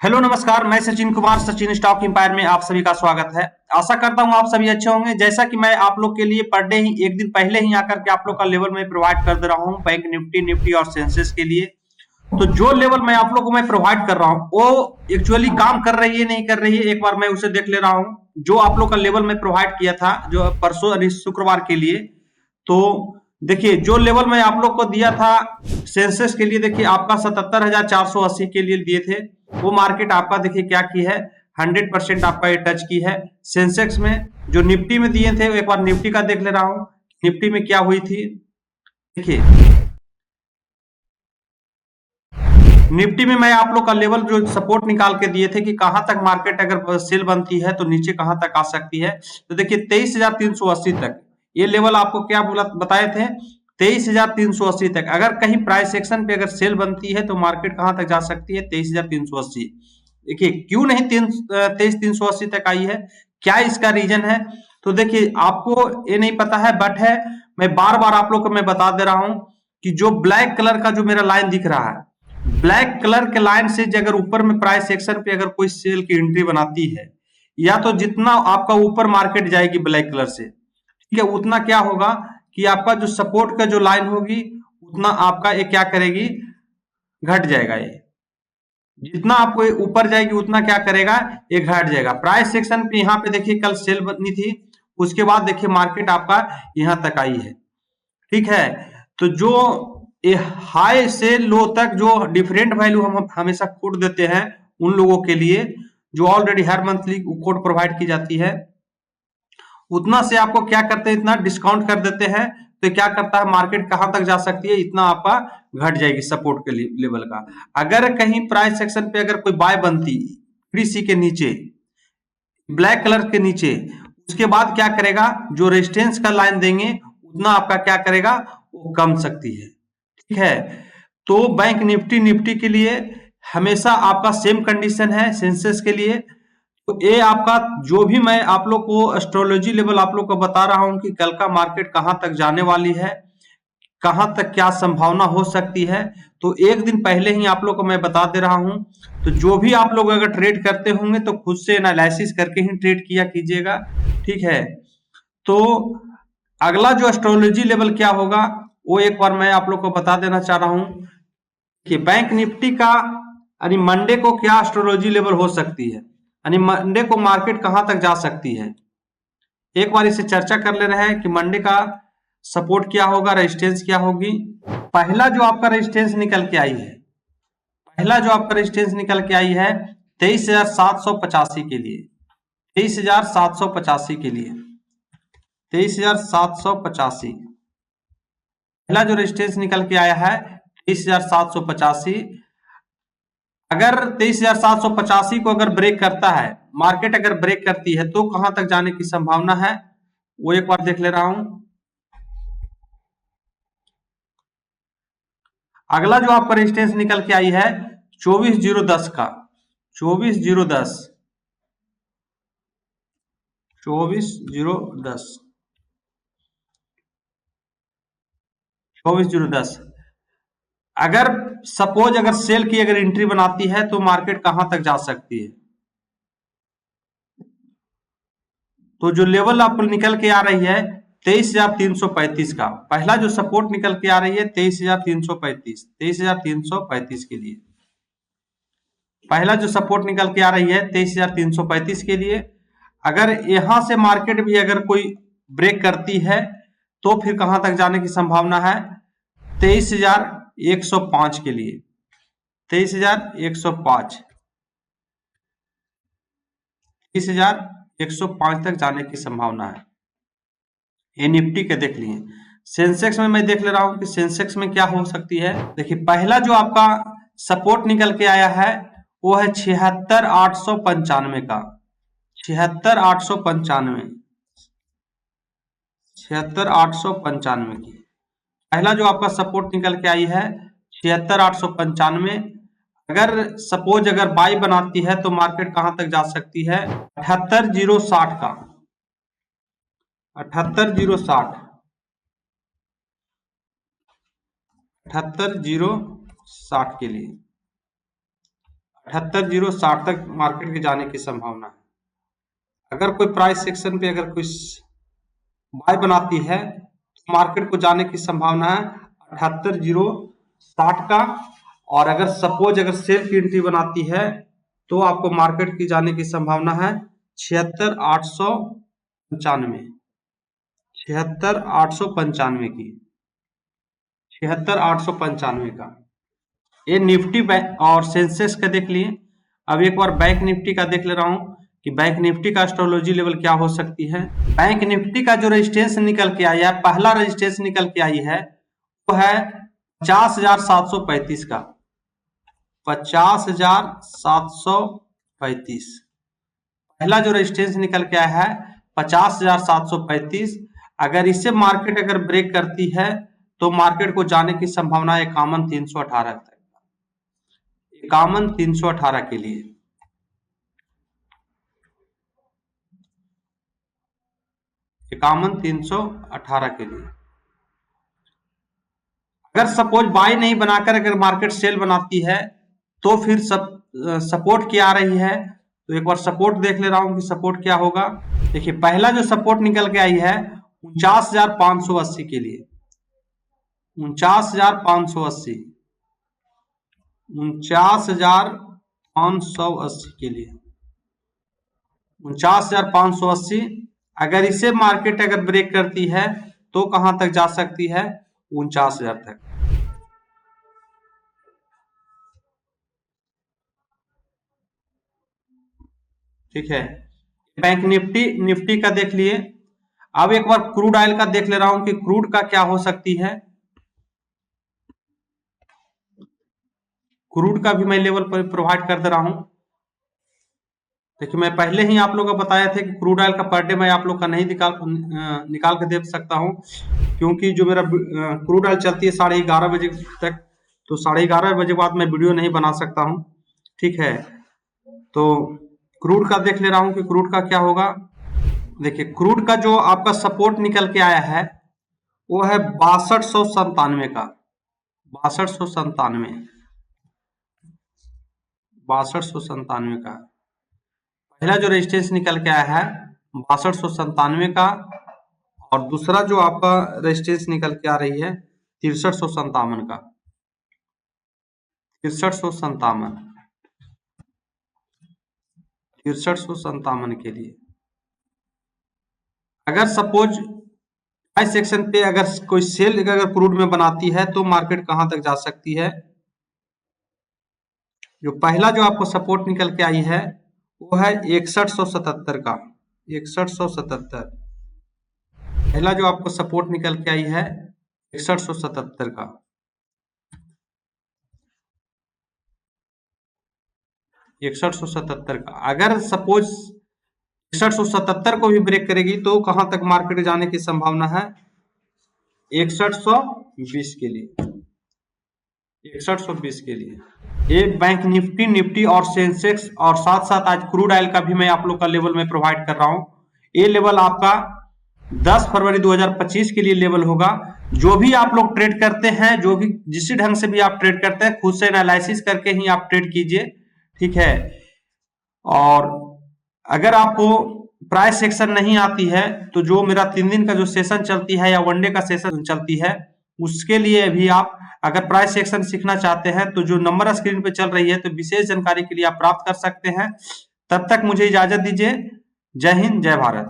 Hello नमस्कार, मैं Sachin Kumar Sachin stock empire में आप सभी का स्वागत है। आशा करता हूं आप सभी अच्छे होंगे। जैसा कि मैं आप लोग के लिए पर डे ही एक दिन पहले ही आकर के आप लोग का लेवल में प्रोवाइड कर दे रहा हूं बैंक निफ्टी और सेंसेक्स के लिए। तो जो लेवल मैं आप लोग को मैं प्रोवाइड कर रहा हूं वो एक्चुअली काम कर रही है नहीं कर रही है, एक बार मैं उसे देख ले रहा हूं। जो आप लोग का लेवल में प्रोवाइड किया था जो परसों यानी शुक्रवार के लिए, तो देखिए जो लेवल मैं आप लोग को दिया था सेंसेक्स के लिए, देखिए आपका 77,480 के लिए दिए थे। वो मार्केट आपका देखिए क्या की है, 100% आपका ये टच की है। सेंसेक्स में जो निफ्टी में दिए थे, एक बार निफ्टी का देख ले रहा हूं, निफ्टी में क्या हुई थी। देखिए निफ्टी में मैं आप लोग का लेवल जो सपोर्ट निकाल के दिए थे कि कहां तक मार्केट अगर सेल बनती है तो नीचे कहां तक आ सकती है। तो देखिए 23,380 तक ये लेवल आपको क्या बोला बताए थे, 23,380 तक। अगर कहीं प्राइस एक्शन पे अगर सेल बनती है तो मार्केट कहां तक जा सकती है, 23,380। देखिए क्यों नहीं 23,380 तक आई है, क्या इसका रीजन है। तो देखिए आपको ये नहीं पता है, बट है मैं बार बार आप लोग को मैं बता दे रहा हूं कि जो ब्लैक कलर का जो मेरा लाइन दिख रहा है, ब्लैक कलर के लाइन से अगर ऊपर में प्राइस एक्शन पे अगर कोई सेल की एंट्री बनाती है, या तो जितना आपका ऊपर मार्केट जाएगी ब्लैक कलर से, ठीक है, उतना क्या होगा कि आपका जो सपोर्ट का जो लाइन होगी उतना आपका ये क्या करेगी, घट जाएगा। ये जितना आपको ऊपर जाएगी उतना क्या करेगा, ये घट जाएगा। प्राइस सेक्शन पे यहाँ पे देखिए कल सेल बनी थी, उसके बाद देखिए मार्केट आपका यहाँ तक आई है, ठीक है। तो जो ये हाई से लो तक जो डिफरेंट वैल्यू हम हमेशा कोड देते हैं उन लोगों के लिए जो ऑलरेडी हर मंथली कोड प्रोवाइड की जाती है, उतना से आपको क्या करते हैं, इतना डिस्काउंट कर देते हैं। तो क्या करता है, मार्केट कहां तक जा सकती है, इतना आपका घट जाएगी सपोर्ट के लेवल का। अगर कहीं प्राइस सेक्शन पे अगर कोई बाय बनती सी के नीचे, ब्लैक कलर के नीचे, उसके बाद क्या करेगा, जो रेजिस्टेंस का लाइन देंगे उतना आपका क्या करेगा, वो कम सकती है, ठीक है। तो बैंक निफ्टी के लिए हमेशा आपका सेम कंडीशन है सेंसेक्स के लिए। तो ये आपका जो भी मैं आप लोग को एस्ट्रोलॉजी लेवल आप लोग को बता रहा हूं कि कल का मार्केट कहां तक जाने वाली है, कहां तक क्या संभावना हो सकती है, तो एक दिन पहले ही आप लोग को मैं बता दे रहा हूं। तो जो भी आप लोग अगर ट्रेड करते होंगे तो खुद से एनालिसिस करके ही ट्रेड किया कीजिएगा, ठीक है। तो अगला जो एस्ट्रोलॉजी लेवल क्या होगा वो एक बार मैं आप लोग को बता देना चाह रहा हूं कि बैंक निफ्टी का यानी मंडे को क्या एस्ट्रोलॉजी लेवल हो सकती है, यानी मंडे को मार्केट कहां तक जा सकती है। एक बार इसे चर्चा कर ले रहे हैं कि मंडे का सपोर्ट क्या होगा, रेजिस्टेंस क्या होगी। पहला जो आपका रेजिस्टेंस निकल के आई है, पहला जो आपका रेजिस्टेंस निकल के आई है 23,785 के लिए, 23,785 के लिए, 23,785 पहला जो रेजिस्टेंस निकल के आया है 23,785। अगर 23,785 को अगर ब्रेक करता है, मार्केट अगर ब्रेक करती है तो कहां तक जाने की संभावना है वो एक बार देख ले रहा हूं। अगला जो आपका रेजिस्टेंस निकल के आई है 24,010 का, 24,010, 24,010, 24,010। अगर सपोज अगर सेल की अगर एंट्री बनाती है तो मार्केट कहां तक जा सकती है। तो जो लेवल आपको निकल के आ रही है 23,335 का, पहला जो सपोर्ट निकल के आ रही है 23,335, 23,335 के लिए, पहला जो सपोर्ट निकल के आ रही है 23,335 के लिए। अगर यहां से मार्केट भी अगर कोई ब्रेक करती है तो फिर कहां तक जाने की संभावना है, 23,105 के लिए, 23,105, 23,105 तक जाने की संभावना है। ये निफ्टी के देख लिए। सेंसेक्स में मैं देख ले रहा हूं कि सेंसेक्स में क्या हो सकती है। देखिए पहला जो आपका सपोर्ट निकल के आया है वो है 76,895 का, 76,895, 76,895 की पहला जो आपका सपोर्ट निकल के आई है 76,895। अगर सपोज अगर बाई बनाती है तो मार्केट कहां तक जा सकती है, 78,060 का, 78,060, 78,060 के लिए, 78,060 तक मार्केट के जाने की संभावना है। अगर कोई प्राइस सेक्शन पे अगर कोई बाय बनाती है तो मार्केट को जाने की संभावना है 78,060 का। और अगर सपोज अगर सेल की एंट्री बनाती है तो आपको मार्केट की जाने की संभावना है 76,895 76,895 की 76,895 का। ये निफ्टी और सेंसेक्स का देख लिए। अब एक बार बैंक निफ्टी का देख ले रहा हूं कि बैंक निफ्टी का एस्ट्रोलॉजी लेवल क्या हो सकती है। बैंक निफ्टी का जो रेजिस्टेंस निकल के आई है, पहला रेजिस्टेंस निकल के आई है वो है 50,735 का 50,735 पहला जो रेजिस्टेंस निकल के आया है 50,735। अगर इससे मार्केट अगर ब्रेक करती है तो मार्केट को जाने की संभावना 51,318 तक 51,318 के लिए। 51,318 के लिए अगर सपोज बाय नहीं बनाकर अगर मार्केट सेल बनाती है तो फिर सपोर्ट क्या आ रही है। तो एक बार सपोर्ट देख ले रहा हूं कि सपोर्ट क्या होगा। देखिए पहला जो सपोर्ट निकल के आई है 49,580 के लिए 49,580 49,580 के लिए 49,580। अगर इसे मार्केट अगर ब्रेक करती है तो कहां तक जा सकती है 49,000 तक। ठीक है, बैंक निफ्टी का देख लिए। अब एक बार क्रूड ऑयल का देख ले रहा हूं कि क्रूड का क्या हो सकती है। क्रूड का भी मैं लेवल पर प्रोवाइड कर दे रहा हूं। देखिए मैं पहले ही आप लोगों को बताया था कि क्रूड ऑयल का पर डे मैं आप लोग का नहीं निकाल के दे सकता हूं, क्योंकि जो मेरा क्रूड ऑयल चलती है 11:30 बजे तक, तो 11:30 बजे बाद मैं वीडियो नहीं बना सकता हूं। ठीक है, तो क्रूड का देख ले रहा हूं कि क्रूड का क्या होगा। देखिए क्रूड का जो आपका सपोर्ट निकल के आया है वो है 6297 का 6297 का। पहला जो रेजिस्टेंस निकल के आया है 6297 का, और दूसरा जो आपका रेजिस्टेंस निकल के आ रही है 6357 का 6357 के लिए। अगर सपोज प्राइस सेक्शन पे अगर कोई सेल अगर क्रूड में बनाती है तो मार्केट कहां तक जा सकती है। जो पहला जो आपको सपोर्ट निकल के आई है वो है 6177 का 6177। पहला जो आपको सपोर्ट निकल के आई है 6177 का 6177 का। अगर सपोज 6177 को भी ब्रेक करेगी तो कहां तक मार्केट जाने की संभावना है 6120 के लिए 6120 के लिए। ये बैंक निफ्टी और सेंसेक्स और साथ साथ आज क्रूड ऑयल का भी मैं आप लोग का लेवल में प्रोवाइड कर रहा हूं। ये लेवल आपका 10 फरवरी 2025 के लिए लेवल होगा। जो भी आप लोग ट्रेड करते हैं, जो भी जिस ढंग से भी आप ट्रेड करते हैं, खुद से एनालिसिस करके ही आप ट्रेड कीजिए। ठीक है, और अगर आपको प्राइस सेक्शन नहीं आती है तो जो मेरा 3 दिन का जो सेशन चलती है या वनडे का सेशन चलती है उसके लिए भी आप अगर प्राइस सेक्शन सीखना चाहते हैं तो जो नंबर स्क्रीन पे चल रही है तो विशेष जानकारी के लिए आप प्राप्त कर सकते हैं। तब तक मुझे इजाजत दीजिए। जय हिंद, जय भारत।